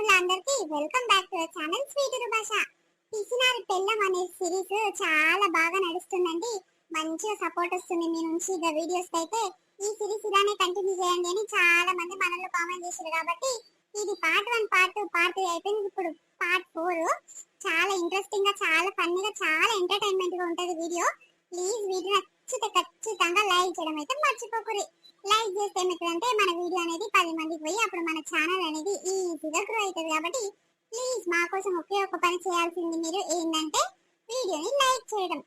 మిత్రులందరికీ welcome back to our channel sweet భాష. పిసినారి పెళ్ళం అనే సిరీస్ చాలా బాగా నడుస్తుందండి. మంచిగా సపోర్ట్ వస్తుంది మీ నుంచి. ఇక వీడియోస్ అయితే ఈ సిరీస్ ఇలానే కంటిన్యూ చేయండి అని చాలా మంది మనలో కామెంట్ చేశారు. కాబట్టి ఇది పార్ట్ 1 పార్ట్ 2 పార్ట్ 3 అయిపోయింది. ఇప్పుడు పార్ట్ 4 చాలా ఇంట్రెస్టింగ్ గా, చాలా ఫన్నీగా, చాలా ఎంటర్టైన్మెంట్ గా ఉంటది వీడియో. ప్లీజ్ వీడియో నచ్చితే ఖచ్చితంగా లైక్ చేయడం అయితే మర్చిపోకూరి. లైక్ చేస్తే ఏమవుతుందంటే మన వీడియో అనేది 10 మందికి పోయి అప్పుడు మన ఛానల్ అనేది ఈజీగా గ్రో అవుతుంది. కాబట్టి ప్లీజ్ మా కోసం ఒకే ఒక పని చేయాల్సింది మీరు ఏంటంటే వీడియోని లైక్ చేయడం.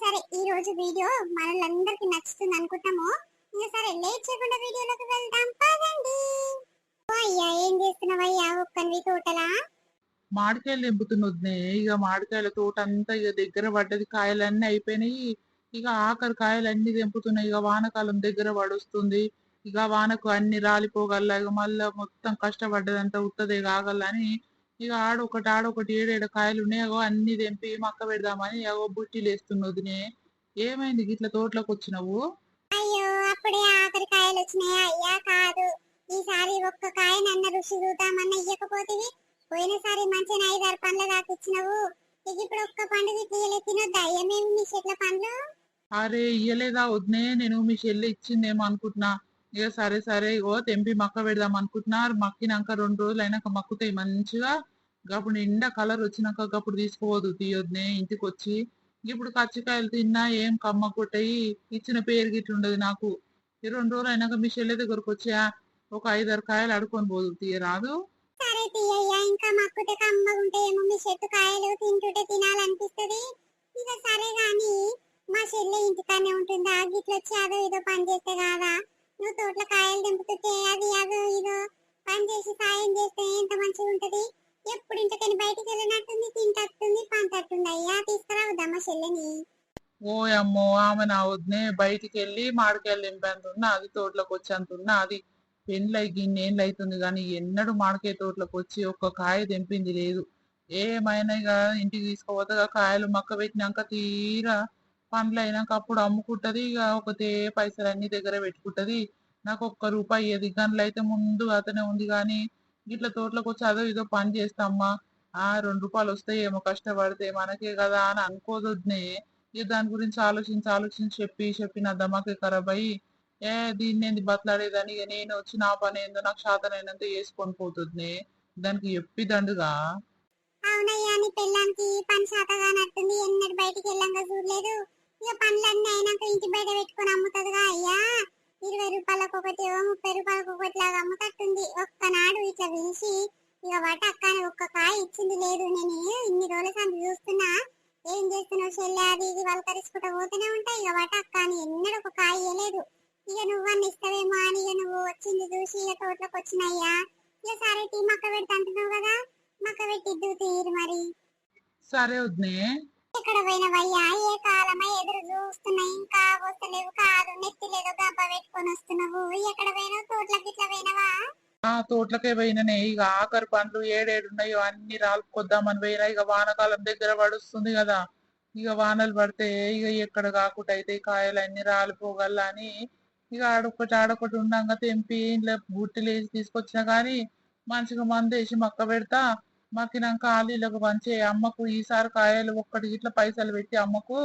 సరే ఈ రోజు వీడియో మనలందరికీ నచ్చుతుంది అనుకుంటాము. ఇంకా సరే లేట్ చేయకుండా వీడియోలోకి వెళ్దాం పదండి. అయ్యా ఏం చేస్తున్నావయ్యా? ఒక్కనివి తోటలా మామిడికాయలు తెంపుతున్నది. ఇక మామిడికాయల తోట అంతా ఇక దగ్గర పడ్డది, కాయలన్నీ అయిపోయినాయి. ఇక ఆఖరి కాయలన్నీ తెంపుతున్నాయి. ఇక వానకాలం దగ్గర పడొస్తుంది. ఇక వానకు అన్ని రాలిపోగల, ఇక మళ్ళా మొత్తం కష్టపడ్డదంతా ఉత్తదే కాగలని ఇక ఆడొకటి ఏడేడు కాయలు ఉన్నాయో అన్ని తెంపి మక్క పెడదామని ఏవో బుట్టిలు వేస్తున్నదినే. ఏమైంది గిట్ల తోటలోకి వచ్చినావు? అయ్యో అప్పుడే ఆఖరి కాయలు వచ్చినాయా? అయ్యా కాదు, ఈసారి ఒక్క కాయ నన్న రుచి చూద్దామన్న ఇయ్యకపోతివి. పోయినసారి మంచిగా 5-6 పండ్ల దాకా ఇచ్చినావు. ఇక ఇప్పుడు ఒక్క పండుగ తీయలే, తినొద్దా? ఏమేమి మీ చెట్ల పండ్లు? అరే ఇయ్యలేదా వద్దే, నేను మీ చెల్లి ఇచ్చిందేమో అనుకుంటున్నా. ఇక సరే ఇగో తెంపి మక్క పెడదాం అనుకుంటున్నా. మక్కినాక 2 రోజులు అయినాక మక్కుతాయి మంచిగా. అప్పుడు నిండా కలర్ వచ్చినాక అప్పుడు తీసుకోవద్దు, తీయొద్దునే ఇంటికి వచ్చి. ఇప్పుడు కచ్చికాయలు తిన్నా ఏం కమ్మ కొట్టాయి, ఇచ్చిన పేరు గిట్ల ఉండదు నాకు. ఈ 2 రోజులు అయినాక మీ చెల్లె దగ్గరకు వచ్చా ఒక 5-6 కాయలు అడుకొని పోదు, తీయరాదు? సరే తీయ్యా, ఇంకా మక్కుతే కమ్మగుంటాయేమో మీ చెట్టు కాయలు, తింటుంటే తినాలనిపిస్తది. ఇక సరే గాని మా చెల్లె ఇంటికానే ఉంటుందా? గిట్ల వచ్చి అదో ఇదో పని చేస్తే కాదా? నువ్వు తోటలో కాయలు తెంపుతుంటే అది అదో ఇదో పని చేసి సాయం చేస్తే ఎంత మంచిగా ఉంటది. ఎప్పుడు ఇంటికని బయటికి వెళ్ళినట్టుంది, తింటట్టుంది, పంటట్టుంది. అయ్యా తీసుకురావద్దా మా చెల్లెని? ఓ అమ్మో, ఆమె నా వద్దునే. బయటికి వెళ్ళి మామిడికాయలు తెంపేంతున్నా అది, తోటలోకి వచ్చేంతున్నా అది. పెళ్ళై గిన్నేళ్ళు అవుతుంది కానీ ఎన్నడూ మామిడికాయ తోటలోకి వచ్చి ఒక్క కాయ తెంపింది లేదు. ఏమైనా ఇక ఇంటికి తీసుకుపోతే కాయలు మక్క పెట్టినాక తీరా పండ్లు అయినాక అప్పుడు అమ్ముకుంటది. ఇక ఒకతే పైసలు అన్ని దగ్గర పెట్టుకుంటది. నాకు ఒక్క రూపాయి ఇయ్యది. గనులు అయితే ముందు అతనే ఉంది కానీ ఇట్లా తోటలోకి వచ్చి అదో ఇదో పని చేస్తామ్మా. 2 రూపాయలు వస్తాయి ఏమో కష్టపడితే మనకే కదా అని అనుకోదొద్దునే. ఇక దాని గురించి ఆలోచించి చెప్పి నా దమాకే ఖరాబ్ అయ్యి దీన్ని బతలాడేదని ఇక నేను వచ్చి నా పని ఏందో నాకు శాతనైనంత చేసుకొని పోతుంది. దానికి చెప్పి దండుగా. అవునయ్యా, నీ పెళ్ళానికి పని శాతగా నట్టుంది. ఎన్నడు బయటికి వెళ్ళంగా చూడలేదు. ఇక పనులన్నీ అయినాక ఇంటి బయట పెట్టుకొని అమ్ముతుందిగా. అయ్యా 20 రూపాయలకు ఒకటి, 30 రూపాయలకు ఒకటి లాగా అమ్ముతట్టుంది. ఒక్కనాడు ఇట్లా పిలిచి ఇక వాట అక్కని ఒక్క కాయ ఇచ్చింది లేదు. నేను ఇన్ని రోజుల సంది చూస్తున్నా. ఏం చేస్తున్నావు చెల్లె అది ఇది వలకరించుకుంటూ పోతూనే ఉంటాయి. ఇక వాట అక్కని ఎన్నడూ ఒక కాయ ఇయ్యలేదు. ఇక నువ్వన్నీ ఇస్తావేమో అని ఇక నువ్వు వచ్చింది చూసి ఇక తోటలోకి వచ్చినాయ్యా. ఇక సరే టీ మక్క పెడతా అంటున్నావు కదా, మక్క పెట్టిద్దు తీరు మరి. సరే వద్దునే. ఎక్కడ పోయినవయ్యా? ఏ కాలమై ఎదురు చూస్తున్నా, ఇంకా వస్తలేవు. కాదు నెత్తి లేదో గంప పెట్టుకొని వస్తున్నావు. ఎక్కడ పోయినావు? తోటలకి ఇట్లా పోయినవా? తోటలకే పోయిననే. ఇక ఆఖరి పండ్లు ఏడేడున్నాయో అన్ని రాలుకొద్దామని పోయినా. ఇక వానకాలం దగ్గర పడుస్తుంది కదా, ఇక వానలు పడితే ఇక ఎక్కడ కాకుండా అయితే కాయలు అన్ని రాలిపోగల అని ఇక ఆడొకటి ఉండంగా తెంపి ఇంట్లో బుట్టిలు వేసి తీసుకొచ్చినా కానీ మంచిగా మందేసి మక్క పెడతా. మక్కినాక ఆలీలకు పంచే అమ్మకు. ఈసారి కాయలు ఒక్కటి ఇట్లా పైసలు పెట్టి అమ్మకు.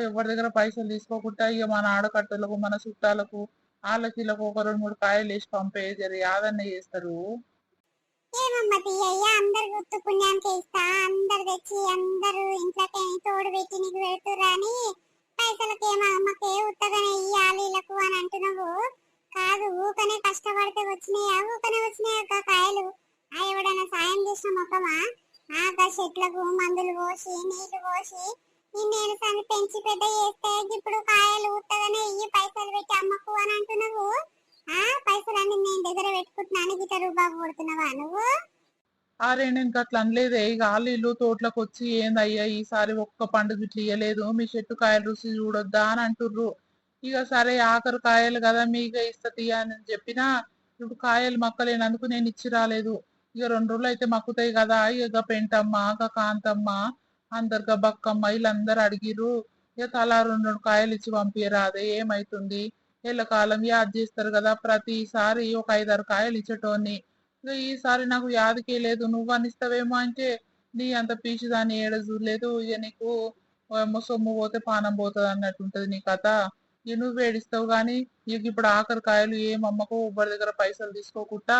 ఎవరి దగ్గర పైసలు తీసుకోకుండా ఇక మన ఆడకట్టలకు మన చుట్టాలకు వాళ్ళకి వీళ్ళకి ఒక 2-3 కాయలు వేసి పంపే జరి యాదన్న చేస్తారు. ఏమమ్మా తీయ్యా, అందరు గుర్తు పుణ్యానికి ఇస్తా, అందరు తెచ్చి అందరు ఇంట్లోకి తోడు పెట్టి నీకు పెడుతురా అని పైసలకేమో అమ్మకే ఉత్తగానే ఇయ్యాలి వీళ్ళకు అని అంటున్నావు. కాదు, ఊకనే కష్టపడితే వచ్చినాయా? ఊకనే వచ్చినాయా కాయలు? ఎవడైనా సాయం చేసిన మొక్కమా? చెట్లకు మందులు పోసి నీళ్లు పోసి నేను సన్ని పెంచి పెద్ద చేస్తే ఇప్పుడు కాయలు ఉత్తగానే ఇయ్యి పైసలు పెట్టి అమ్మకు అని అంటున్నావు. పైసలన్నీ నేను దగ్గర పెట్టుకుంటున్నాను, గిట్ట రూపాయి కొడుతున్నావా నువ్వు? నేను అట్లా అనలేదే. ఇక ఆలీలు తోటలకు వచ్చి ఏందయ్యా ఈసారి ఒక్క పండుగ ఇట్లా ఇయ్యలేదు, మీ చెట్టు కాయలు రుచి చూడొద్దా అని అంటుర్రు. ఇక సరే ఆఖరి కాయలు కదా మీకే ఇస్తతి అని చెప్పినా. ఇప్పుడు కాయలు మక్కలేనందుకు నేను ఇచ్చి రాలేదు. ఇక 2 రోజులు అయితే మక్కుతాయి కదా. ఇక పెంటమ్మ కాంతమ్మ అందరుగా బక్కమ్మ వీళ్ళందరూ అడిగిర్రు. ఇక తలా 2-2 కాయలు ఇచ్చి పంపియరాదే, ఏమైతుంది? ఎల్లకాలం యాద్ చేస్తారు కదా, ప్రతిసారి ఒక 5-6 కాయలు ఇచ్చేటోని. ఇక ఈసారి నాకు యాదికే లేదు, నువ్వు అనిస్తావేమో అంటే నీ అంత పీచుదాన్ని ఏడ చూడలేదు. ఇక నీకు ఏమో సొమ్ము పోతే పానం పోతుంది అన్నట్టు ఉంటది నీ కథ. ఇక నువ్వు ఏడిస్తావు గాని ఇక ఇప్పుడు ఆఖరి కాయలు ఏం అమ్మకు ఎవ్వరి దగ్గర పైసలు తీసుకోకుండా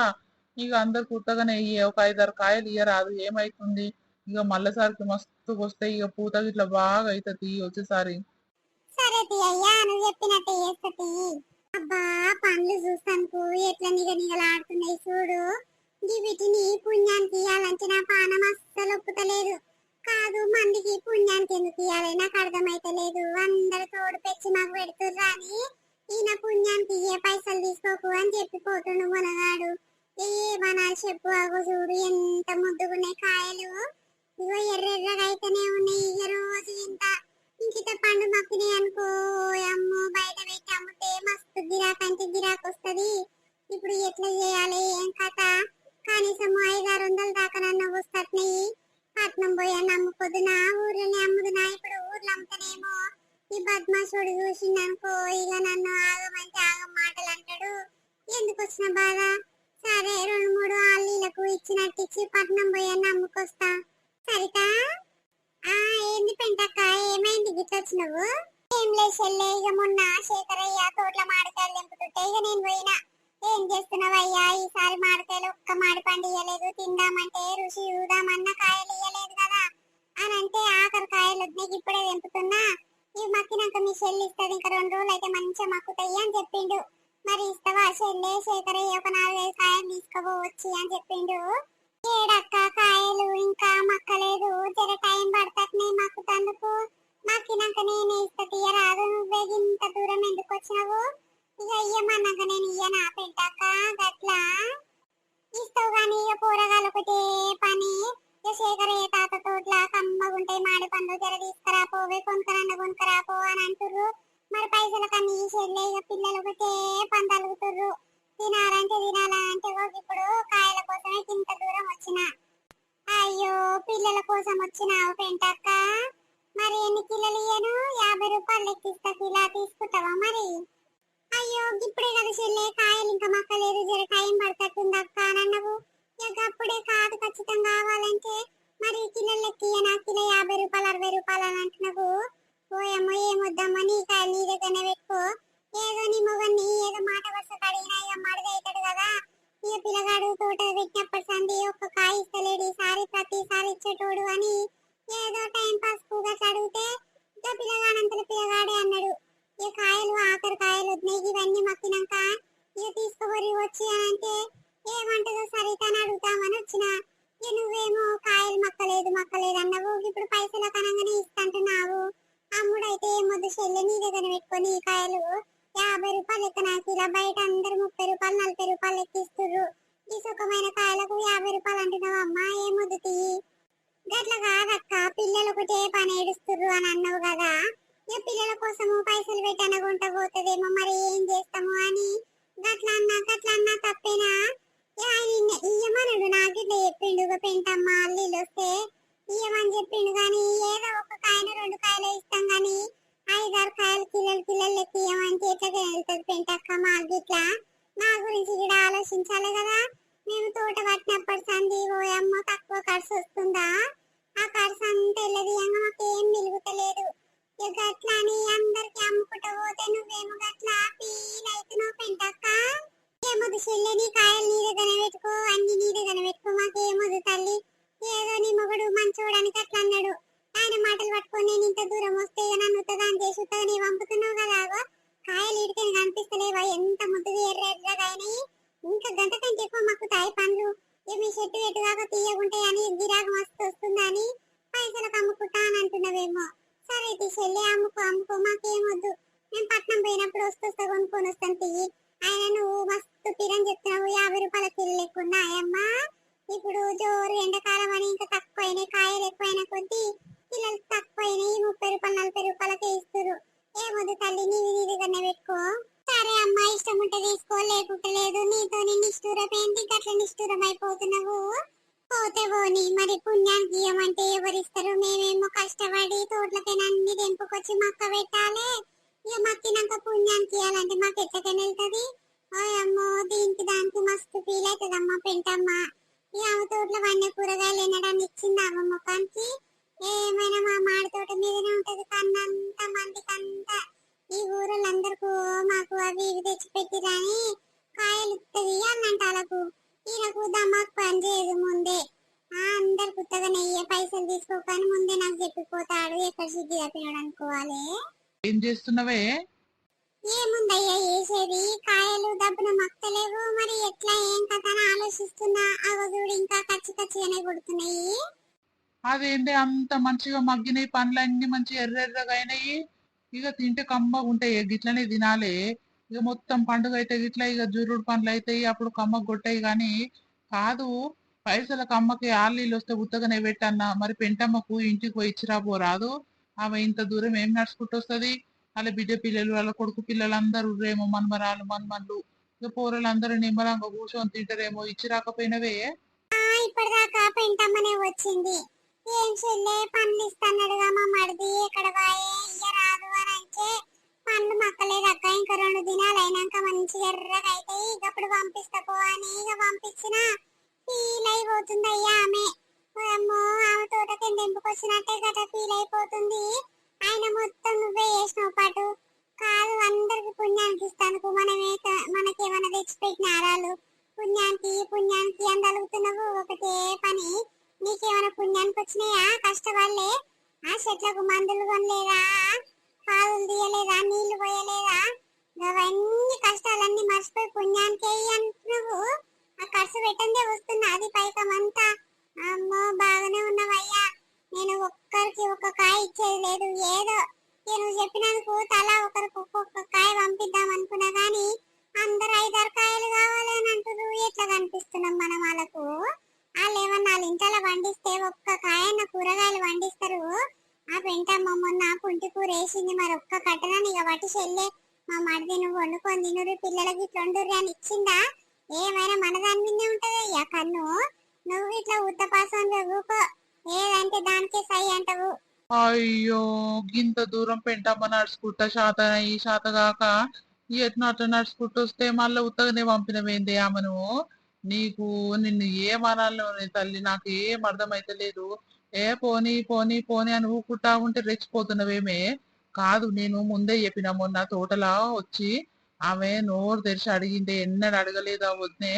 ఇక అందరు కుట్టగానే ఇయ్య, ఒక 5-6 కాయలు ఇయ్యరాదు, ఏమైతుంది? ఇక మళ్ళీసారికి మస్తు వస్తాయి, ఇక పూత ఇట్లా బాగా అవుతుంది వచ్చేసారి. సరే అయ్యా, నువ్వు చెప్పినట్టే చేస్తా అబ్బా, పండ్లు చూస్తానుకు ఎట్లా నిగనిగలాడుతున్నాయి చూడు. వీటిని పుణ్యానికి ఇయ్యాలంటే నా పానం అస్సలు ఒప్పుతలేదు. కాదు, మందికి పుణ్యానికి ఎందుకు ఇయ్యాలి నాకు అర్థమైతే లేదు. అందరు తోడు పెంచి మాకు పెడుతుర్రా అని ఈయన పుణ్యానికి ఇయ్యే పైసలు తీసుకోకు అని చెప్పిపోతుండు మునగాడు. ఏమన్నా చెప్పు, అగో చూడు ఎంత ముద్దుగున్నాయి కాయలు. ఇగో ఎర్రెర్రగా అయితేనే ఉన్నాయి. ఇక రోజు ఇంకిత పండు మక్కినాయి అనుకో, అమ్మో బయట పెట్టి అమ్ముతే మస్తు గిరాకంటే గిరాకు వస్తుంది. ఇప్పుడు ఎట్లా చేయాలి, ఏం కథ? కనీసం 500-600 దాకా నన్ను వస్తున్నాయి. పట్నం పోయా నమ్ముకొద్దునా, ఊర్లోనే అమ్ముదునా? ఇప్పుడు ఊర్లో అమ్ముతానేమో ఈ బద్మాషుడు చూసిండనుకో, ఇక నన్ను ఆగమంటే ఆగం మాటలు అంటాడు. ఎందుకు వచ్చిన బాధ? సరే 2-3 ఆళ్ళీలకు ఇచ్చినట్టు ఇచ్చి పట్నం పోయా నమ్ముకొస్తా. సరితా? ఏంది పెంటక్క, ఏమైంది గిట్ల వచ్చినవు? ఏం లేచెల్లే, ఇక మొన్న శేఖరయ్య తోటల మామిడికాయలు తెంపుతుంటే ఇక నేను పోయినా. ఏం చేస్తున్నావయ్యా, ఈసారి మామిడికాయలు ఒక్క మాడి పండు ఇయ్యలేదు, తిందామంటే రుచి చూద్దామన్న కాయలు ఇయ్యలేదు కదా అని అంటే ఆఖరి కాయలు వద్దు ఇప్పుడే తెంపుతున్నా, ఇవి మక్కినాక మీ చెల్లి ఇస్తుంది, ఇంకా 2 రోజులు అయితే మంచిగా మక్కుతాయి అని చెప్పిండు. మరి ఇస్తావా చెల్లె? శేఖరయ్య ఒక 4-5 కాయలు తీసుకోవచ్చు అని చెప్పిండు. ఏడక్క కాయలు ఇంకా మక్కలేదు, జర టైం పడతానే మక్కుతందుకు. మక్కినాక నేనే ఇస్తా, తీయరాదు. నువ్వే ఇంత దూరం ఎందుకు వచ్చినావు? ఇక ఇయ్యమన్నాక నేను ఇయ్యనా పెంటాక? గట్లా ఇస్తావు గాని ఇక పోరగాలు ఒకటే పని. ఇక శేఖరయ్య తాత తోట్ల కమ్మగుంటాయి మాడి పండు, జర తీసుకురా పోవే, కొనుకరా పో అని అంటుర్రు. మరి పైసల కన్నా ఈ చెల్లె ఇక పిల్లలు ఒకటే పని తలుగుతుర్రు. తినాలంటే తినాలంటే ఇప్పుడు కాయల కోసమే ఇంత దూరం వచ్చిన. అయ్యో, పిల్లల కోసం వచ్చినావు పెంటక్క? మరి ఎన్ని కిలోలు ఇయ్యను? 50 రూపాయలు లెక్కిస్తా, కిలా తీసుకుంటావా మరి? అయ్యో, ఇప్పుడే కదా చెల్లె కాయలు ఇంకా మక్కలేదు, జర టైం పడుతుంది అక్క అన్నవు. ఇక అప్పుడే కాదు, ఖచ్చితంగా కావాలంటే మరి కిలో లెక్కియనా? కిలో 50 రూపాయలు 60 రూపాయలు అని అంటున్నావు. పోయమ్మో, ఏమొద్దమ్మా, నీ కాయలు నీ దగ్గరనే పెట్టుకో. ఏదో నీ మొగన్ని ఏదో మాట వరుస కడిగినా ఇక మడుగు అవుతాడు కదా. ఇక పిల్లగాడు తోట పెట్టినప్పటి సంది ఒక్క కాయ ఇస్తలేడు, ఈసారి ప్రతిసారి ఇచ్చేటోడు అని ఏదో టైం పాస్ కూగా అడిగితే ఇక పిల్లగాడంతల పిల్లగాడే అన్నాడు. ఇక కాయలు ఆఖరి కాయలు వద్దున్నాయి, ఇవన్నీ మక్కినాక ఇక తీసుకోబోరి వచ్చి అంటే ఏమంటదో సరిత అని అడుగుతామని వచ్చిన. ఇక నువ్వేమో కాయలు మక్కలేదు అన్నావు. ఇప్పుడు పైసల కనంగానే ఇస్తంటున్నావు. అమ్ముడైతే ఏమొద్దు చెల్లె, నీ దగ్గర పెట్టుకొని ఈ కాయలు 50 రూపాయలు లెక్క నాకు, ఇలా బయట అందరు 30 రూపాయలు 40 రూపాయలు లెక్కిస్తుర్రు. ఈ సుఖమైన కాయలకు 50 రూపాయలు అంటున్నావు అమ్మా, ఏమొద్దు తీయి. గట్ల కాదక్క, పిల్లలు ఒకటే పని ఏడుస్తుర్రు అని అన్నావు కదా. ఇక పిల్లల కోసము పైసలు పెట్టి అనగుంట పోతుందేమో, మరి ఏం చేస్తాము అని గట్ల అన్నా తప్పేనా? ఆయన ఇయ్యమనుడు నాకు ఇట్లా చెప్పిండు. పెంటమ్మ అల్లీలు వస్తే ఇయ్యమని చెప్పిండు గాని ఏదో ఒక కాయను 2 కాయలు ఇస్తాం గాని 5-6 కాయలు కిలోలు లెక్క ఇయ్యమంటే ఎట్లా వెళ్తుంది పెంటక్క? మాకు ఇట్లా నా గురించి కూడా ఆలోచించాలి కదా. మేము తోట పట్టినప్పటి సంది ఓయమ్మ తక్కువ ఖర్చు వస్తుందా? ఆ ఖర్చు అంతా వెళ్ళదియంగా మాకు ఏం మిలుగుతలేదు. ఇక గట్లా అని అందరికి అమ్ముకుంటూ పోతే నువ్వేమో గట్లా ఫీల్ అవుతున్నావు పెంటక్క. ఏమొద్దు చెల్లె, నీ కాయలు నీ దగ్గర పెట్టుకో, అన్ని నీ దగ్గర పెట్టుకో, మాకేమొద్దు తల్లి. ఏదో నీ మొగుడు మంచోడానికి అట్లా అన్నాడు. ఆయన మాటలు పట్టుకొని నేను ఇంత దూరం వస్తే నన్ను ఉత్తగాని చేసి ఉత్తగా నీ పంపుతున్నావు కదా. కాయలు ఇడికని కనిపిస్తలేవా ఎంత ముద్దుగా ఎర్రగా అయినాయి? ఇంకా గంట కంటే ఎక్కువ మక్కుతాయి పండ్లు. మీ చెట్టు ఎటుగాక తీయగుంటాయి అని గిరాకు మస్తు వస్తుందని పైసలకు అమ్ముకుంటా అని అంటున్నావేమో. సరే చెల్లి, అమ్ముకో, మాకేమొద్దు. నేను పట్నం పోయినప్పుడు వస్తా కొనుక్కొని వస్తాను తీయి. ఆయన నువ్వు మస్తు పిరని చెప్తున్నావు, 50 రూపాయల కిలో లేకుండా అమ్మా. ఇప్పుడు జోరు ఎండాకాలం అని ఇంకా తక్కువైనాయి, కాయలు ఎక్కువైన కొద్దీ కిలోలు తక్కువైనాయి, 30 రూపాయలు 40 రూపాయలకే ఇస్తారు. ఏమొద్దు తల్లి, నీవి నీ దగ్గరనే పెట్టుకో. సరే అమ్మా, ఇష్టం ఉంటే తీసుకో, లేకుంటే లేదు. నీతో నిష్ఠూరమేంటి గట్ల నిష్ఠూరం అయిపోతున్నావు? పోతే పోని, మరి పుణ్యానికి ఇయ్యమంటే ఎవరిస్తారు? మేమేమో కష్టపడి తోటలకైనా అన్ని తెంపుకొచ్చి మక్క పెట్టాలి. ఇక మక్కినాక పుణ్యానికి ఇయ్యాలంటే మాకు ఎట్లకైనా వెళ్తుంది? ఓయమ్మో దీనికి దానికి మస్తు ఫీల్ అవుతుందమ్మా పెంటమ్మ. ఈ ఆమె తోటలో వన్య కూరగాయలు ఎన్నడాన్ని ఇచ్చింది ఆమె ముఖానికి. ఏమైనా మా మాడి తోట మీదనే ఉంటది కన్నంత మందికంతా. ఈ ఊరోళ్ళందరికీ మాకు అవి ఇవి తెచ్చి పెట్టిరని కాయలు ఇస్తుంది అన్నంట వాళ్ళకు. ఈయనకు దమాకు పని చేయదు ముందే. అందరు కొత్తగా నెయ్యి పైసలు తీసుకోకని ముందే నాకు చెప్పిపోతాడు. ఎక్కడ సిద్ధి తప్పినాడు అనుకోవాలి. ఏం చేస్తున్నావే? ఏముందయ్యా చేసేది, కాయలు దబ్బున మక్కలేవు. మరి ఎట్లా ఏం కథ అని ఆలోచిస్తున్నా. చూడు ఇంకా కచ్చి కచ్చిగానే కొడుతున్నాయి. అదేంటి అంత మంచిగా మగ్గినాయి, పండ్లన్నీ మంచి ఎర్రెర్రగా అయినాయి. ఇక తింటే కమ్మగా ఉంటాయి, గిట్లనే తినాలి. ఇక మొత్తం పండుగ అయితే గిట్లా ఇక జురుడు పండ్లు అవుతాయి, అప్పుడు కమ్మగా కొట్టాయి. గాని కాదు, పైసల కమ్మకి ఆళ్ళీళ్ళు వస్తే ఉత్తగానే పెట్టన్నా. మరి పెంటమ్మకు ఇంటికి పోయి ఇచ్చిరా పోరాదు. ఆమె ఇంత దూరం ఏం నడుచుకుంటూ వస్తుంది? వాళ్ళ బిడ్డ పిల్లలు, వాళ్ళ కొడుకు పిల్లలు అందరూ రేమో మన్మరాలు మన్మన్లు. ఇక పోరలందరూ నిమ్మలంగా కూర్చొని తింటారేమో. ఇచ్చి రాకపోయినవే? ఇప్పటిదాకా పెంటమ్మనే వచ్చింది. ఏం చెల్లే పండ్లు ఇస్తాన్నాడుగా మా మరిది, ఎక్కడ వాయే ఇయ్య రాదు అని అంటే పండ్లు మక్కలేదు అక్క. ఇంకా 2 దినాలు అయినాక మంచిగా ఎర్రగా అవుతాయి, ఇక అప్పుడు పంపిస్తా పో అని ఇక పంపించిన ఫీల్ అయిపోతుంది అయ్యా ఆమె. అమ్మో ఆమె తోటకి దింపుకొచ్చినట్టే గట ఫీల్ అయిపోతుంది. ఆయన మొత్తం నువ్వే చేసినావు పాటు. కాదు అందరికి పుణ్యానికి ఇస్తాను, మనకేమైనా తెచ్చిపెట్టిన ఆరాలు పుణ్యానికి పుణ్యానికి అని అడుగుతున్నావు. ఒకటే పని, నీకేమైనా పుణ్యానికి వచ్చినాయా? కష్టపడలే ఆ చెట్లకు మందులు కొనలేదా, పాదులు తీయలేదా, నీళ్లు పోయలేదా? అవన్నీ కష్టాలన్నీ మర్చిపోయి పుణ్యానికి అంటున్నావు. ఆ ఖర్చు పెట్టందే వస్తున్నా అది పైకమంతా. అమ్మో బాగానే ఉన్నవయ్యా. నేను ఒక్కరికి ఒక్క కాయ ఇచ్చేది లేదు. ఏదో నేను చెప్పినందుకు తలా ఒకరికి ఒక్కొక్క కాయ పంపిద్దాం అనుకున్నా గానీ అందరు 5-6 కాయలు కావాలి అని అంటున్నారు. ఎట్లా కనిపిస్తున్నాం మనం వాళ్ళకు? వాళ్ళు ఏమన్నా వాళ్ళ ఇంట్లో పండిస్తే ఒక్క కాయన్న కూరగాయలు పండిస్తారు. ఆ పెంటమ్మ మొన్న పుంటి కూర వేసింది, మరి ఒక్క కట్టనని ఇక వాటి చెల్లె మా మడిది నువ్వు వండుకొని తినురు పిల్లలకి ఇట్లా వండుర్రి అని ఇచ్చిందా? ఏమైనా మన దాని మీదే ఉంటది అయ్యా కన్ను. నువ్వు ఇట్లా ఉత్తపాసం ఊకో, ఏదంటే దానికే సై అంటావు. అయ్యో, గింత దూరం పెంటమ్మ నడుచుకుంటా శాత ఈ శాతగాక ఎట్లా అట్లా నడుచుకుంటూ వస్తే మళ్ళీ ఉత్తగానే పంపినవేంది ఆమెను? నీకు నిన్ను ఏమనాలో తల్లి, నాకు ఏం అర్థమైతే లేదు. ఏ పోనీ పోనీ పోనీ అని ఊకుంటా ఉంటే రెచ్చిపోతున్నవేమే. కాదు, నేను ముందే చెప్పిన మొన్న తోటలా వచ్చి ఆమె నోరు తెరిచి అడిగిందే, ఎన్నడూ అడగలేదా వద్దే.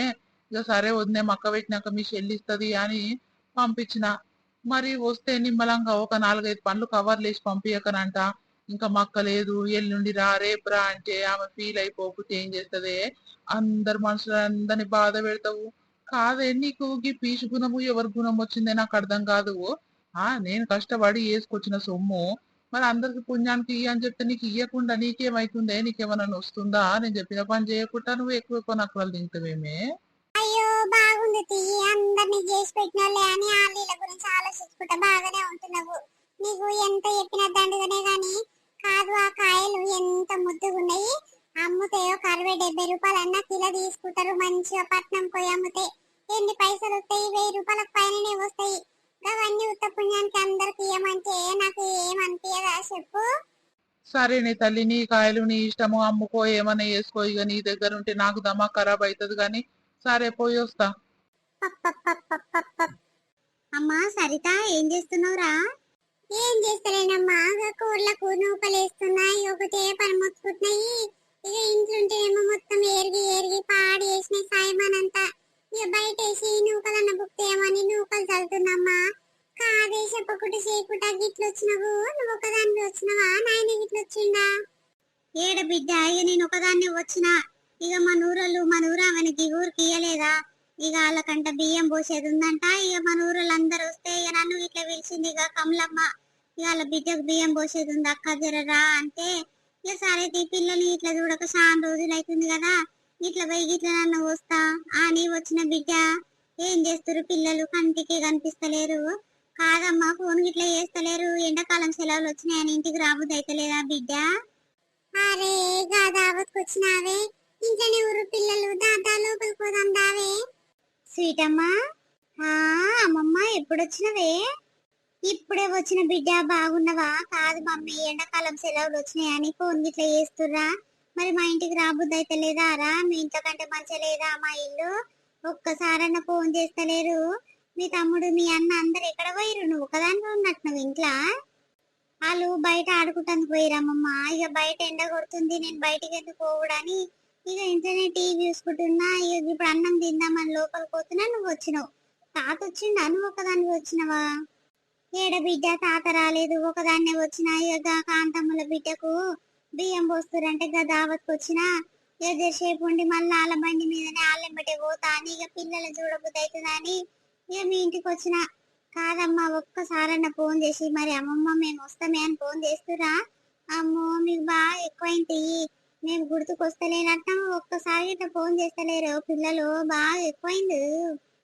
ఇక సరే వద్దే మక్క పెట్టినాక మీ చెల్లిస్తుంది అని పంపించిన. మరి వస్తే నిమ్మలంగా ఒక 4-5 పండ్లు కవర్లు వేసి పంపించకనంట. ఇంకా మక్క లేదు, ఎల్లుండి రా రేపు రా అంటే ఆమె ఫీల్ అయిపోకపోతే ఏం చేస్తదే? అందరు మనుషులందరినీ బాధ పెడతావు. కాదే, నీకు ఈ పీచు గుణము ఎవరి గుణం వచ్చిందే నాకు అర్థం కాదు. నేను కష్టపడి వేసుకొచ్చిన సొమ్ము మరి అందరికి పుణ్యానికి ఇయ్య అని చెప్తే నీకు ఇయ్యకుండా నీకేమైతుందే? నీకేమన్నా వస్తుందా? నేను చెప్పిన పని చేయకుండా నువ్వు ఎక్కువ కొనక్కలు తింటావేమే? అయ్యో బాగుంది తీ, అందరినీ చేసి పెట్టినోళ్ళే అని ఆ వీళ్ళ గురించి ఆలోచించుకుంటా బాగానే ఉంటున్నావు. నీకు ఎంత చెప్పిన దండుగానే గాని కాదు. ఆ కాయలు ఎంత ముద్దుగున్నాయి. అమ్ముతే ఒక 60-70 రూపాయలు అన్న కిలో తీసుకుంటారు. మంచిగా పట్నం పోయి అమ్ముతే ఎన్ని పైసలు వస్తాయి? 1000 రూపాయలకు పైననే వస్తాయి. అవన్నీ ఉత్త పుణ్యానికి అందరికి ఇయ్యమంటే నాకు ఏమనిపించదా చెప్పు? సరేనే తల్లి, నీ కాయలు నీ ఇష్టము, అమ్ముకో ఏమన్నా చేసుకో. ఇక నీ దగ్గర ఉంటే నాకు దమా ఖరాబ్ అవుతుంది గాని సరే పోయి వస్తా. పప్పప్పప్పప్పప్ప. అమ్మా సరిత ఏం చేస్తున్నావురా? ఏం చేస్తలేనమ్మా, కూరలకు నూకలేస్తున్నాయి. ఒకటే పని మొత్తుకుంటున్నాయి. ఇక ఇంట్లుంటేనేమో మొత్తం ఏరిగి ఏరిగి పాడి వేసిన సాయమానంతా ఇక బయట వేసి నూకలన్న బుక్తేమని నూకలు చల్లుతున్నమ్మా. కాదే చెప్పకుండా చేయకుండా గిట్లొచ్చినవు. నువ్వు ఒకదాన్ని వచ్చినవా? నాయన గిట్లొచ్చిండా? ఏడ బిడ్డ, ఇక నేను ఒకదాన్ని వచ్చిన. ఇక మన ఊరు ఆమెకి ఊరికి ఇయ్యలేదా? ఇక వాళ్ళకంట బియ్యం పోసేది ఉందంట. ఇక మన ఊరోళ్ళు అందరూ వస్తే ఇక నన్ను ఇట్లా పిలిచింది. ఇక కమలమ్మ ఇక వాళ్ళ బిడ్డకు బియ్యం పోసేది ఉంది అక్క జరరా అంటే, ఇక సరే తీ పిల్లల్ని ఇట్లా చూడక చాలా రోజులు అవుతుంది కదా, ఇట్లా పోయి ఇట్లా నన్ను వస్తా అని వచ్చిన. బిడ్డ ఏం చేస్తారు పిల్లలు? కంటికి కనిపిస్తలేరు. కాదమ్మా ఫోన్ గిట్లా చేస్తలేరు. ఎండాకాలం సెలవులు వచ్చినాయని ఇంటికి రాబుద్ది అయితలేదా బిడ్డ? అరే దావత్కి వచ్చినావే, ఇంట్లోనే ఊరు పిల్లలు దాదా లోపలికి పోదాం దావే. స్వీట్ అమ్మా, అమ్మమ్మ ఎప్పుడు వచ్చినవే? ఇప్పుడే వచ్చిన బిడ్డ. బాగున్నవా? కాదు మమ్మీ, ఎండాకాలం సెలవులు వచ్చినాయని ఫోన్ గిట్లా చేస్తుర్రా. మరి మా ఇంటికి రాబుద్ది అయితే లేదా రా? మీ ఇంట్లో కంటే మంచిగా లేదా మా ఇల్లు? ఒక్కసారన్నా ఫోన్ చేస్తలేరు. మీ తమ్ముడు మీ అన్న అందరు ఎక్కడ పోయిరు? నువ్వు ఒకదానిలో ఉన్నట్టు నువ్వు ఇంట్లో. వాళ్ళు బయట ఆడుకుంటానికి పోయిరమ్మమ్మ. ఇక బయట ఎండ కొడుతుంది, నేను బయటికి ఎందుకు పోవడని ఇక ఇంట్లోనే టీవీ చూసుకుంటున్నా. ఇక ఇప్పుడు అన్నం తిందామని లోపలికి పోతున్నా, నువ్వు వచ్చినావు. తాత వచ్చిండా? నువ్వు ఒకదానికి వచ్చినవా? ఏడ బిడ్డ తాత రాలేదు, ఒకదాన్నే వచ్చిన. ఇక కాంతమ్ముల బిడ్డకు బియ్యం పోస్తురంటే గా దావత్కి వచ్చిన. ఇక జరసేపు ఉండి మళ్ళీ ఆల బండి మీదనే ఆలెంబటే పోతా అని ఇక పిల్లలు చూడబుద్ధి అవుతుందని ఇక మీ ఇంటికి వచ్చిన. కాదమ్మా, ఒక్కసారన్న ఫోన్ చేసి మరి అమ్మమ్మ మేము వస్తామే అని ఫోన్ చేస్తురా? అమ్మో మీకు బాగా ఎక్కువైంది, మేము గుర్తుకొస్తలేనట్ట. ఒక్కసారి ఇట్లా ఫోన్ చేస్తలేరు పిల్లలు, బాగా ఎక్కువైంది.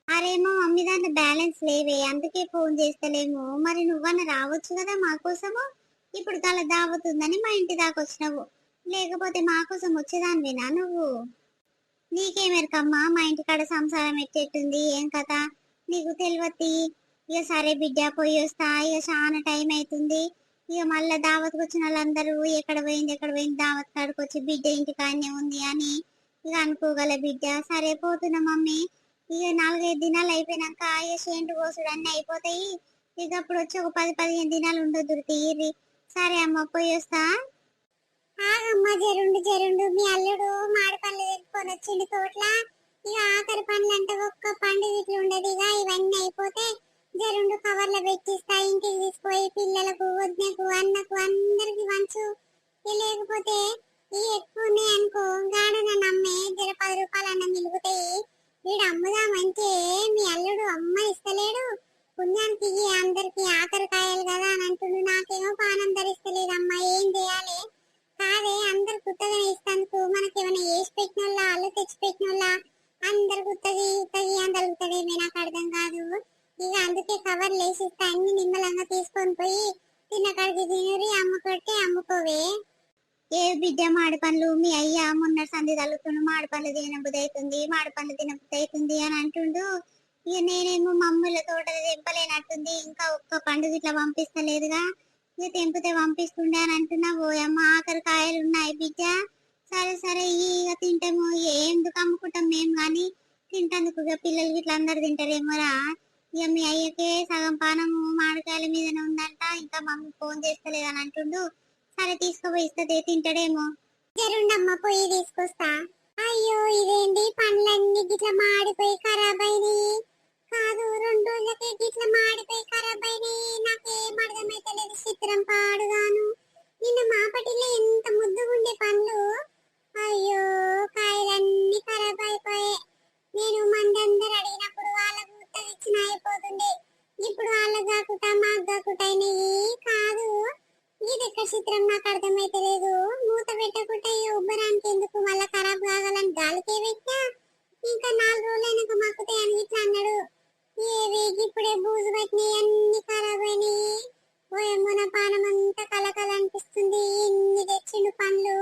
అరేమో మమ్మీ దాంట్లో బ్యాలెన్స్ లేవే, అందుకే ఫోన్ చేస్తలేము. మరి నువ్వన్నా రావచ్చు కదా మా కోసము. ఇప్పుడు కల దావతుందని మా ఇంటి దాకా వచ్చినావు, లేకపోతే మా కోసం వచ్చేదానివేనా నువ్వు? నీకేమెరకమ్మా మా ఇంటికాడ సంసారం ఎట్టెట్టుంది, ఏం కథ నీకు తెలియద్ది. ఇక సరే బిడ్డ పోయి వస్తా, ఇక చాలా టైం అవుతుంది. ఇక మళ్ళా దావత్కి వచ్చిన వాళ్ళందరూ ఎక్కడ పోయింది దావత్ కాడికి వచ్చి బిడ్డ ఇంటికాడనే ఉంది అని ఇక అనుకోగల బిడ్డ. సరే పోతున్నా మమ్మీ. ఇక 4-5 దినాలు అయిపోయినాక ఇక షేంటు కోసుడు అన్ని అయిపోతాయి. ఇక అప్పుడు వచ్చి ఒక 10-15 దినాలు ఉండొద్దు తీరి. సరే అమ్మ పోయి వస్తా. ఆగమ్మ, జరుండు మీ అల్లుడు మాడి పండ్లు తెచ్చుకొని వచ్చిండు తోట్ల. ఇక ఆఖరి పండ్లు అంటే ఒక్క పండు ఇట్లా ఉండదు. ఇక ఇవన్నీ అయిపోతే జరుండు కవర్ల పెట్టిస్తా, ఇంటికి తీసుకుపోయి పిల్లలకు వదినకు అన్నకు అందరికి వంచు. ఇక లేకపోతే ఈ ఎక్కువ ఉన్నాయి అనుకో, గాడ నన్ను అమ్మే జర 10 రూపాయలు అన్న మిలుగుతాయి. వీడు అమ్ముదామంటే మీ అల్లుడు అమ్మ ఇస్తలేడు. పుణ్యానికి అందరికి ఆఖరి కాయలు కదా అని అంటుండు. నాకేమో పానం ధరిస్తలేదమ్మా, ఏం చేయాలి? కాదే అందరు కుత్తగానే ఇస్తాందుకు మనకేమైనా వేసి పెట్టినోళ్ళ అల్లు తెచ్చి పెట్టినోళ్ళ అందరు కుత్తది ఉత్తది అని తలుగుతాడేమే, నాకు అర్థం కాదు. ఇక అందుకే కవర్లు వేసిస్తా, అన్ని నిమ్మలంగా తీసుకొని పోయి తిన్న కాడికి తినరి, అమ్ముకొట్టి అమ్ముకోవే. ఏ బిడ్డ మాడి పండ్లు మీ అయ్యా మొన్న సంధి తలుగుతుండు, మాడి పండ్లు తినబుద్ధి అవుతుంది, మాడి పండ్లు తినబుద్ధి అవుతుంది అని అంటుండు. ఇక నేనేమో మమ్మల్ని తోట తెంపలేనట్టుంది, ఇంకా ఒక్క పండుగ ఇట్లా పంపిస్తలేదుగా. ఇక తెంపితే పంపిస్తుండే అని అంటున్నా. ఓయమ్మ ఆఖరి కాయలు ఉన్నాయి బిడ్డ. సరే సరే ఇక తింటాము, ఎందుకు అమ్ముకుంటాం మేము గాని తింటందుకు. ఇక పిల్లలకి ఇట్లా అందరు తింటారేమోరా. ఇక మీ అయ్యకే సగం పానము మామిడికాయల మీదనే ఉందంట, ఇంకా మమ్మీ ఫోన్ చేస్తలేదని అంటుండు. సరే తీసుకుపోయి ఇస్తే తింటాడేమో. జరుండమ్మ పోయి తీసుకొస్తా. అయ్యో ఇదేంటి పండ్లన్నీ గిట్లా మాడిపోయి ఖరాబ్ అయినాయి. కాదు 2 రోజులకే గిట్లా మాడిపోయి ఖరాబ్ అయినాయి. నాకేం అర్థమైతలేదు, చిత్రం పాడుగాను. నిన్న మాపటిలో ఎంత ముద్దుగుండే పండ్లు, అయ్యో కాయలన్నీ ఖరాబ్ అయిపోయాయి. నేను మందందరు అడిగినప్పుడు వాళ్ళకు ఉత్తరిచ్చిన అయిపోతుండే, ఇప్పుడు వాళ్ళకు కాకుండా మాకు కాకుండా అయినాయి. కాదు ఇది ఎక్కడ చిత్రం నాకు అర్థమైతలేదు. మూత పెట్టకుండా ఈ ఉబ్బరానికి ఎందుకు మళ్ళా ఖరాబ్ కాగలని గాలికే పెట్టా. ఇంకా 4 రోజులైనాక మక్కుతాయి అని ఇట్లా అన్నాడు. ఏవి ఇప్పుడే బూజు పట్టినాయి, అన్ని ఖరాబ్ అయినాయి. ఓయమ్మో నా పానం అంతా కలకల అనిపిస్తుంది. ఇన్ని తెచ్చిండు పండ్లు,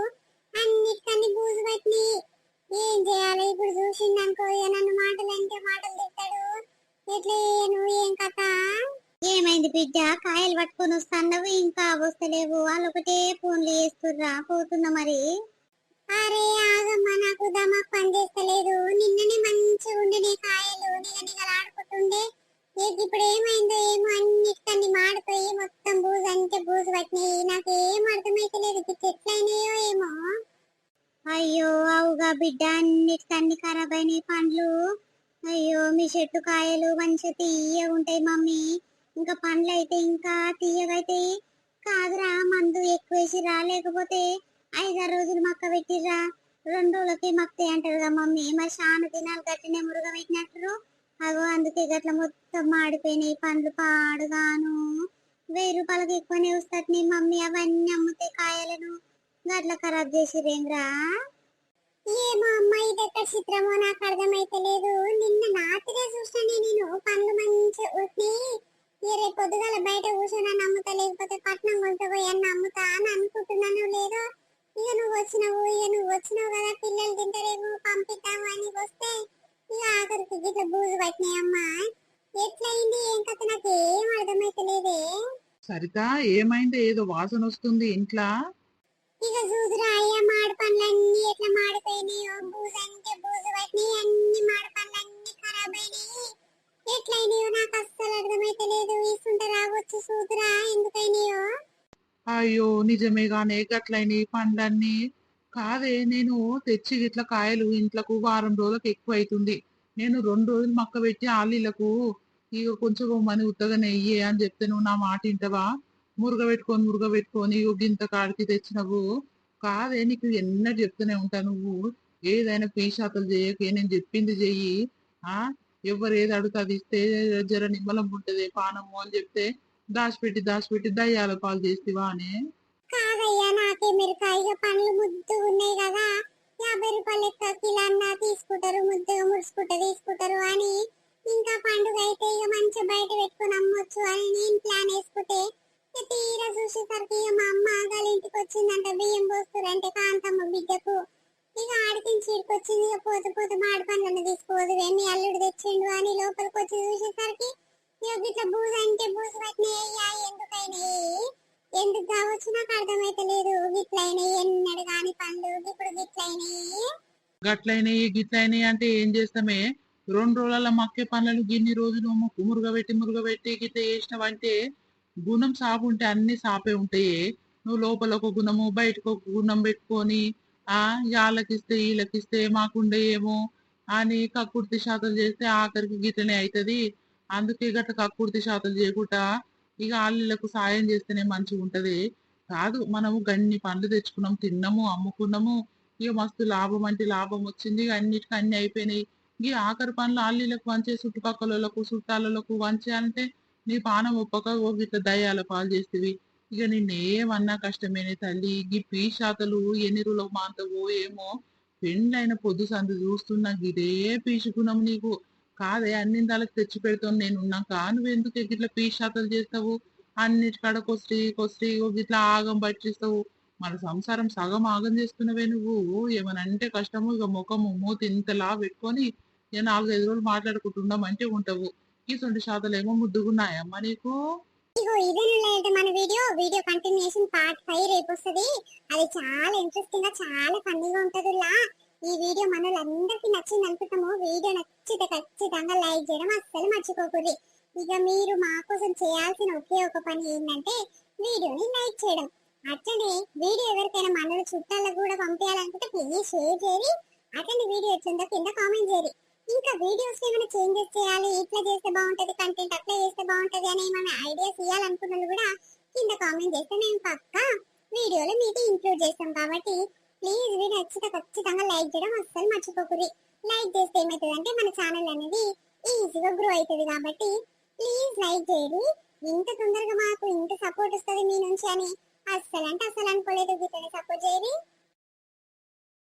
అన్నిటికన్నీ బూజు పట్టినాయి. ఏం చేయాలి ఇప్పుడు? చూసిండనుకో ఇక నన్ను మాటలు అంటే మాటలు తిట్టాడు. ఎట్లా నువ్వు ఏం కథ? ఏమైంది బిడ్డ? కాయలు పట్టుకొని వస్తాండవు, ఇంకా వస్తలేవు. వాళ్ళు ఒకటే ఫోన్లు చేస్తుర్రా, పోతున్నా మరి. అరే ఆగమ్మా, నాకు దమాక్ పని చేస్తలేదు. నిన్ననే మంచిగా ఉండే కాయలు నిగనిగలాడుకుంటుండే. ఇప్పుడు ఏమైందో ఏమో, అన్నిటికన్నీ మాడిపోయి మొత్తం బూజు అంటే బూజు పట్టినాయి. నాకేం అర్థమైతలేదు, ఎట్లయినాయో ఏమో. అయ్యో అవుగా బిడ్డ, అన్నిటికన్నీ ఖరాబ్ అయినాయి పండ్లు. అయ్యో మీ చెట్టు కాయలు మంచిగా తీయగా ఉంటాయి మమ్మీ, ఇంకా పండ్లు అయితే ఇంకా తీయగా అవుతాయి. కాదురా, మందు ఎక్కువ వేసిరా లేకపోతే 5-6 రోజులు మక్క పెట్టిర్రా? 2 రోజులకి మక్తాయి అంటారుగా మమ్మీ. మరి చాలా దినాలు గట్టినే మురుగ పెట్టినట్టు. అగో అందుకే గట్ల మొత్తం మాడిపోయినాయి పండ్లు పాడుగాను. 1000 రూపాయలకి ఎక్కువనే వస్తాయి మమ్మీ, అవన్నీ అమ్ముతే కాయలను గట్ల ఖరాబ్ చేసిరేంద్రా. ఏమో అమ్మ, ఇది ఎక్కడ చిత్రమో నాకు అర్థమైతలేదు. నిన్న రాత్రే చూసానే నేను పండ్లు మంచిగా ఉట్టి. రేపు పొద్దుగాల బయట కూర్చొని అమ్ముతా, లేకపోతే పట్నం కొంత పోయి అన్న అమ్ముతా అని అనుకుంటున్నాను. లేదో ఇక నువ్వు వచ్చినావు కదా, పిల్లలు తింటారేమో పంపిద్దాము అని వస్తే ఇక ఆఖరికి గిట్ల బూజు పట్టినాయి. అమ్మా ఎట్లయింది ఏం కథ నాకు ఏం అర్థమైతలేదే. సరిత ఏమైంది? ఏదో వాసన వస్తుంది ఇంట్లో. ఇక చూదురా అయ్యా మాడి పండ్లన్నీ ఎట్లా మాడిపోయినాయో, బూజు అంటే బూజు పట్టినాయి, అన్ని మాడి పండ్లన్నీ ఖరాబ్ అయినాయి. ఎట్లయినాయో నాకు అస్సలు అర్థమైతలేదు. ఈసుంట రావచ్చు చూదురా ఎందుకైనాయో. అయ్యో నిజమేగానే గట్లయిన పండ్లన్నీ. కాదే నేను తెచ్చి ఇట్లా కాయలు ఇంట్లకు వారం రోజులకు ఎక్కువ అవుతుంది. నేను 2 రోజులు మక్క పెట్టి ఆలీలకు ఇక కొంచెం మని ఉత్తగా నెయ్యి అని చెప్తే నువ్వు నా మాట ఇంటవా? మురుగ పెట్టుకొని ఇగో గింత కాడికి తెచ్చినవు. కాదే నీకు ఎన్నటి చెప్తూనే ఉంటా నువ్వు ఏదైనా పీశాతలు చేయకే, నేను చెప్పింది చెయ్యి. ఆ ఎవరు ఏది అడుగుతా అది ఇస్తే జర నిమ్మలం ఉంటది పానము అని చెప్తే దాచిపెట్టి దయ్యాల పాలు చేస్తేవా అని. కాదయ్యా నాకే మిరకాయ పండ్లు ముద్దు ఉన్నాయి కదా, 50 రూపాయలు లెక్క కిలో అన్నా తీసుకుంటారు, ముద్దుగా ముడుచుకుంటా తీసుకుంటారు అని. ఇంకా పండుగ అయితే ఇక మంచిగా బయట పెట్టుకుని అమ్మొచ్చు అని నేను ప్లాన్ వేసుకుంటే, ఇక తీరా చూసేసరికి ఇక మా అమ్మ వాళ్ళ ఇంటికి వచ్చిందంట బియ్యం పోస్తురంటే కాంతమ్మ బిడ్డకు. ఇక ఆడికించి ఇడికొచ్చింది. ఇక పోతే మాడి పండ్లను తీసుకోదు మీ అల్లుడు తెచ్చిండు అని లోపలికి వచ్చి చూసేసరికి ఇక ఇట్లా బూజు అంటే బూజు పట్టినాయ్యా. ఎందుకైనాయి ఎందుకు కావచ్చు నాకు అర్థమైతలేదు. గిట్లయినాయి ఎన్నడు కాని పండ్లు ఇప్పుడు గిట్లయినాయి. గిట్లయినాయి అంటే ఏం చేస్తామే? 2 రోజుల మక్కే పనులను గిన్ని రోజులు మురుగబెట్టి గిట్ల చేసినవంటే గుణం సాపు ఉంటే అన్ని సాపే ఉంటాయి. నువ్వు లోపల ఒక గుణము బయటకు ఒక గుణం పెట్టుకొని వాళ్ళకిస్తే వీళ్ళకిస్తే మాకుండే ఏమో అని కక్కుర్తి శాతలు చేస్తే ఆఖరికి గిట్లనే అవుతుంది. అందుకే గట్ల కక్కుర్తి శాతలు చేయకుండా ఇక ఆళ్ళకు సాయం చేస్తేనే మంచిగా ఉంటది. కాదు మనము గన్ని పండ్లు తెచ్చుకున్నాం, తిన్నాము, అమ్ముకున్నాము, ఇక మస్తు లాభం అంటే లాభం వచ్చింది. ఇక అన్నిటికీ అన్ని అయిపోయినాయి. ఈ ఆఖరి పనులు ఆళ్ళకు వంచే చుట్టుపక్కలకు చుట్టాలకు వంచే అంటే నీ పానం ఒప్పక ఓ గిట్ల దయ్యాల పాలు చేస్తేవి. ఇక నిన్నేమన్నా కష్టమేనే తల్లి. ఈ పీశాతలు ఎన్ని రోజులకు మాంతవో ఏమో. పెండ్లైన పొద్దు సందు చూస్తున్నా గిదే పీచుకున్నాం నీకు. కాదే అన్ని దానికి తెచ్చి పెడతాను నేను ఉన్నాక నువ్వెందుకు గిట్ల పీశాతలు చేస్తావు? అన్నిటికాడ కొస్తి గిట్లా ఆగం పట్టిస్తావు. మన సంసారం సగం ఆగం చేస్తున్నవే నువ్వు. ఏమనంటే కష్టము ఇక ముఖము మూతి ఇంతలా పెట్టుకొని ఇక 4-5 రోజులు మాట్లాడుకుంటుండమంటే ఉంటావు. ఇటువంటి శాతలేమో ముద్దుగున్నాయమ్మా నీకు. ఇగో ఇదేనండి మన వీడియో కంటిన్యూషన్ పార్ట్ 5 రేపు వస్తుంది. అది చాలా ఇంట్రెస్టింగ్ గా చాలా ఫన్నీగా ఉంటది. ఈ వీడియో మనోళ్ళందరికీ నచ్చింది అనుకుంటాము. వీడియో నచ్చితే ఖచ్చితంగా లైక్ చేయడం అస్సలు మర్చిపోకూడదు. ఇక మీరు మా కోసం చేయాల్సిన ఒకే ఒక పని ఏంటంటే వీడియోని లైక్ చేయడం. అట్లనే వీడియో ఎవరికైనా మనోళ్ళ చుట్టాలకు కూడా పంపించాలనుకుంటే ప్లీజ్ షేర్ చేయండి. అట్లనే వీడియో ఎట్లుందో కింద కామెంట్ చేయండి. ఇంకా వీడియోస్ ఏమైనా చేంజెస్ చేయాలి, ఇట్లా చేస్తే బాగుంటది కంటెంట్, అట్లా చేస్తే బాగుంటది అని ఏమైనా ఐడియాస్ ఇవ్వాలనుకున్నది కూడా కింద కామెంట్ చేస్తే మేము పక్కా వీడియోలో మీకు ఇంక్లూడ్ చేస్తాం. కాబట్టి ప్లీజ్ వీడియో నచ్చితే ఖచ్చితంగా లైక్ చేయడం అస్సలు మర్చిపోకూరి. లైక్ చేస్తే ఏమవుతుంది అంటే మన ఛానల్ అనేది ఈజీగా గ్రో అవుతుంది. కాబట్టి ప్లీజ్ లైక్ చేయండి. ఇంత తొందరగా మాకు ఇంత సపోర్ట్ వస్తుంది మీ నుంచి అని అస్సలు అంటే అస్సలు అనుకోలేదు.